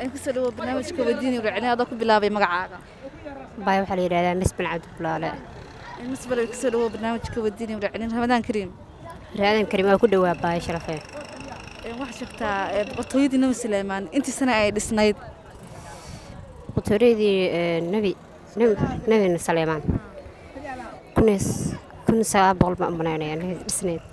إن كسروا برنامج كوديني ورعنا هذا كبلابي مقعاقة باي waxaa la yiraahdaa nisban cabdi bulaale بالنسبة لكسروا برنامج كوديني ورعنا رمضان كريم raadan karim waa ku dhawaa baay sharafay wax sheegtaa boqortooyadii Nabi Suleymaan intii sana ay dhisnayd boqortooyadii nabi Suleymaan kun saabol ma umanaynayaan dhisnayd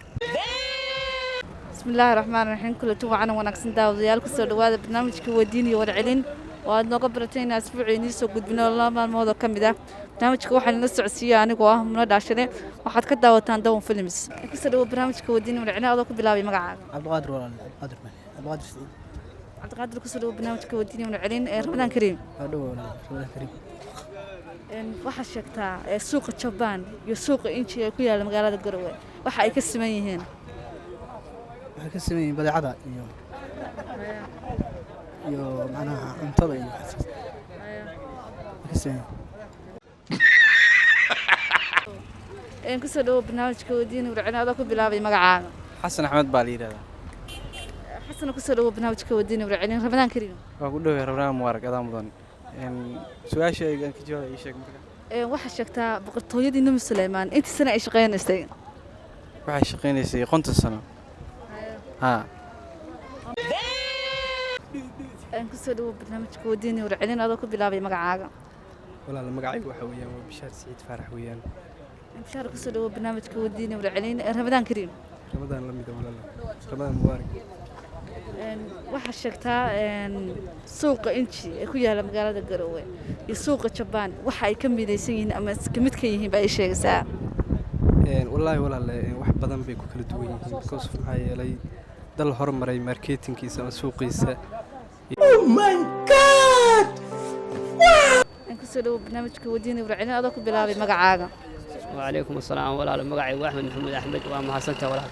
بسم الله الرحمن الرحيم كل توعنا ونكسن داوديال كسر دواد برنامج كوديني ورعلين وأنا قبرتين أسبوعين يسوق بدنا الله ما الموضوع كم ده برنامج كوحنا نسعسية أنا قواه من داشرة وحد كده وتان دوم فيلمز كسر دو برنامج كوديني ورعلين هذا كبلابي مقعد عبد القادر ولا عبد القادر سعيد عبد القادر كسر دو برنامج كوديني ورعلين رمضان كريم رمضان كريم waxa sheegtaa suuqa Japan iyo suuqa intii ku yaala magaalada Garowe waxa ay ka sameeyeen waxay ka sameeyeen badeecada iyo macnaha cuntada iyo ka sameeyeen ku soo dhaw barnaamijka wadiin warcinaada ku bilaabay magacaaga xasan axmed baa la yiraahdaa xasan ku soo dhaw barnaamijka wadiin warcinaada Ramadaan Kariim waa ku dhaw Ramadaan mubarak adaa mudan su'aashayga ka jawaab ii sheeg marka waxa sheegtaa boqortooyadii Nabi Suleymaan intii sana ay shaqeynaysay waxay shaqeynaysay 50 sano ku soo dhaw barnaamijka wadiin warcinaada ku bilaabay magacaaga walaal magacaygu waxa weeyaan waa Bishaar Saciid Faarax weeyaan bishaar ku soo dhaw barnaamijka wadiin warcinaada Ramadaan Kariim Ramadaan la mid ah walaal Ramadaan mubarak waxa sheegtaa suuqa inji ee ku yaala magaalada Garowe iyo suuqa Japan waxa ay ka midaysan yihiin ama ka mid ka yihiin bay sheegaysaa wallahi walaal wax badan bay ku kala duwan yihiin because waxa yeelay dal horumaray marketingkiisa ama suuqiisa oh my god in ku soo dhaw barnaamijka wadiin warcinaada ku bilaabay magacaaga وعليكم السلام ولا المقعي واحمد محمد احمد وما حسنت ولا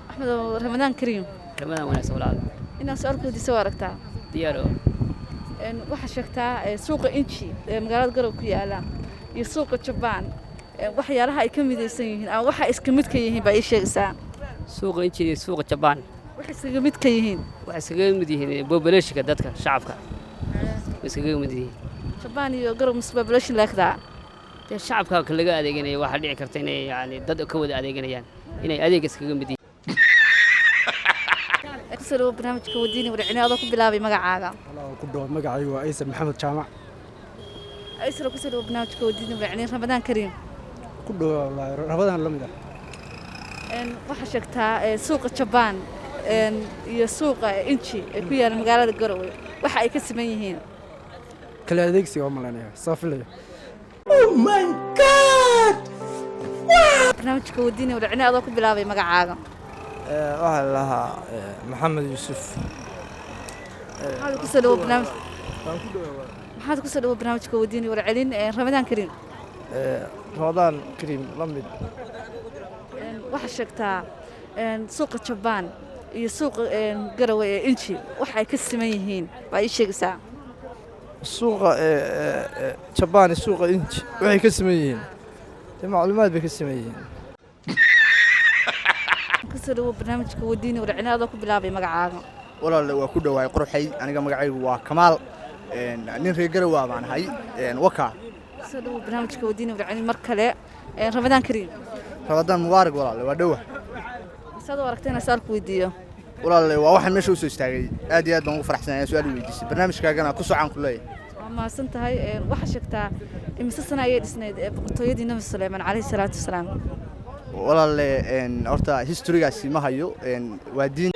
احمد رمضان كريم كمان وناس ولا إن سؤالك soo aragtaa ديارو waxa sheegtaa suuqa inji ee magaalada Garowe ku yaala iyo suuqa Japan waxyaalaha ay ka midaysan yihiin ama waxa iska mid ka yihiin bay sheegaysaa suuqa inji suuqa Japan waxa iska mid ka yihiin population dadka shacabka iskaga mid yihiin Japan iyo Garowe population laakada shacabka ka laga adeeganayo waxa dhici karta inay yani dad ka wada adeeganayaan inay adeeg iskaga mid كسروا برنامج كوديني ورعنا هذا كبلابي مقعاقة والله كله مقعي وأيسر محمد جامع أيسر كسروا برنامج كوديني ورعنا رمضان كريم كله والله رمضان لمده وحشكتها سوق جبان سوق إنشي كويا المقالة القروي وح أي كسميهين كل هذيك سوى ملانية صافلة oh my god برنامج كوديني ورعنا هذا كبلابي مقعاقة waxaa lahaa maxamed yuusuf maxaad ku soo dhaw barnaamij maxaad ku soo dhaw barnaamijka wadiini warcelin Ramadaan Kariim Ramadaan Kariim lamid waxa sheegtaa suuqa Japan iyo suuqa Garowe ee inji waxa ay ka siman yihiin baa ii sheegaysaa suuqa Japan iyo suuqa inji waxay ka siman yihiin macluumaad bay ka siman yihiin كسروا برنامج كوديني ورعنا هذا كبلابي مقعاقة ولا وكل واحد قرحي أنا مقعي وكمال نين Garowe baan hay waka كسروا برنامج كوديني ورعنا مركلة رمضان كريم Ramadaan mubarak walaal waa dhawa سادو ورقتنا سؤال كويديو walaal waa waxaan meesha u soo istaagay aad iyo aad baan ugu faraxsanahay su'aal weydiisay barnaamijkaagana ku socon kulay ما سنتهاي waxa sheegtaa imisa sana ay dhisnayd boqortooyadii Nabi Suleymaan alayhi salaatu wasalaam walaal horta historygaasi ma hayo waa diin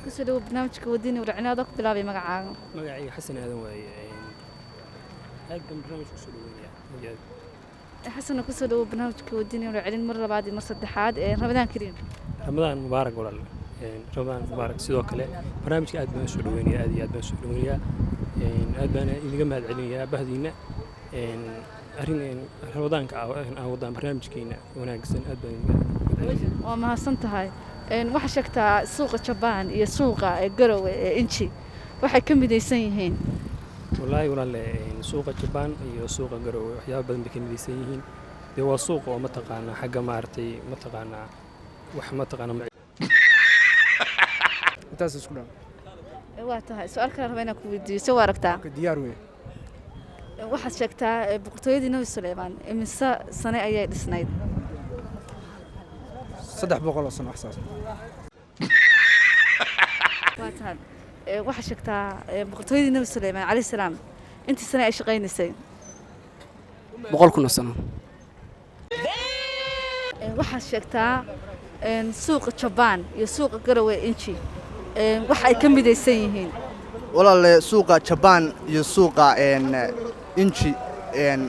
ku soo dhaw barnaamijka wadiini warcina hada ku bilaabay magacaaga magacayga xasan aadan waaye halkan barnaamijku soo dhaweeyaa حسنا كسر برنامج كوديني ورعلين مرة بعد مرة صدحات رمضان كريم رمضان مبارك ولا رمضان مبارك سيدو كله برنامج aad baan soo dhaweynaya aad baan soo dhaweynaya aad baan ilaga mahad celinayaa bahdiina arin ramadaanka aan wadaan barnaamijkeena wanaagsan aad baan waa mahadsantahay waxa sheegtaa suuqa Japan iyo suuqa Garowe inji waxay ka midaysan yihiin والله ولا سوق الجبان iyo suuqa Garowe waxyaabo badan bay ka midaysan yihiin de waa suuq oo ma taqaana xagga maartay ma taqaana wax ma taqaana intaas isku dhan waa tahay su-aal kale raba inaan ku weydiiyo soo aragtaa diyaar wey waxaad sheegtaa boqortooyadii nabi suleymaan imise sane ayay dhisnayd 300 oo sano wax saas waa tahay waxaad sheegtaa boqortooyadii nabi suleymaan calayhi salaam intii sane ay shaqaynaysay 100,000 sano waxaad sheegtaa suuqa jabaan iyo suuqa garowe inji waxa ay ka midaysan yihiin walaale suuqa jabaan iyo suuqa inji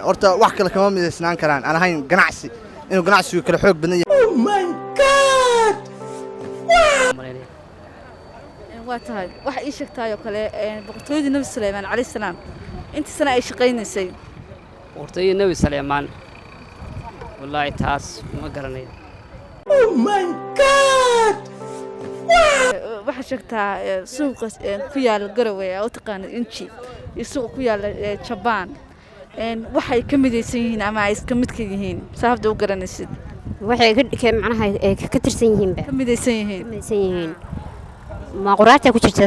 horta wax kale kama midaysnaan karaan aan ahayn ganacsi inuu ganacsigu kala xoog badan yahay waa tahay waxa ii sheegtaayoo kale boqortooyadii nabi suleymaan calayhi salaam intii sane ay shaqaynaysay boqortooyadii nabi suleymaan wallaahi taas ma garanayo waxaad sheegtaa suuqa ku yaala garowe oo u taqaana inji iyo suuqa ku yaala jabaan waxay ka midaysan yihiin ama ay iska midka yihiin saabda u garanaysid waxay macnaha ka tirsan yihiinba ka midaysan yihiin midaysan yihiin ma quraacta ku jirta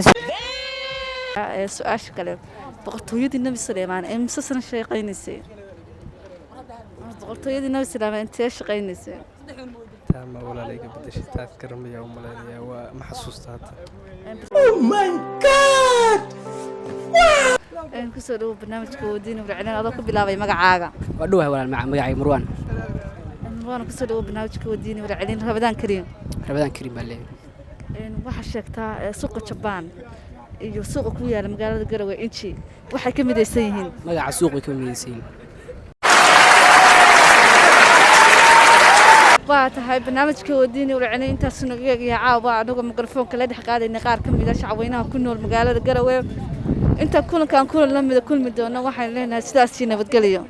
su-aasha kale boqortooyadii nabi suleymaan ee mise sana shaqaynaysay boqortooyadii nabi suleymaan intee shaqaynaysay taama walaalayga bedeshay taas garamaya u malaynayaa waa ma xasuusta hadda kusoo dhawo barnaamijka wadiina warcelin adoo ku bilaabay magacaaga waa dhawahay walaal magacay marwaan waana kusoo dhawo barnaamijka wadiina warcelin rabadaan kariim baa leeyahay waxaa sheegtaa suuqa jabaan iyo suuqa ku yaala magaalada garowe inji waxay ka midaysan yihiin magaca suuq way ka midaysan yihiin waa tahay barnaamijka wadiina warcelin intaas naga eegaya caawa anagoo mikrofoonka la dhex qaadayna qaar ka mid ah shacweynaha ku nool magaalada garowe inta kulankan kulan la mida kulmi doono waxaan leenahay sidaas nabadgelyo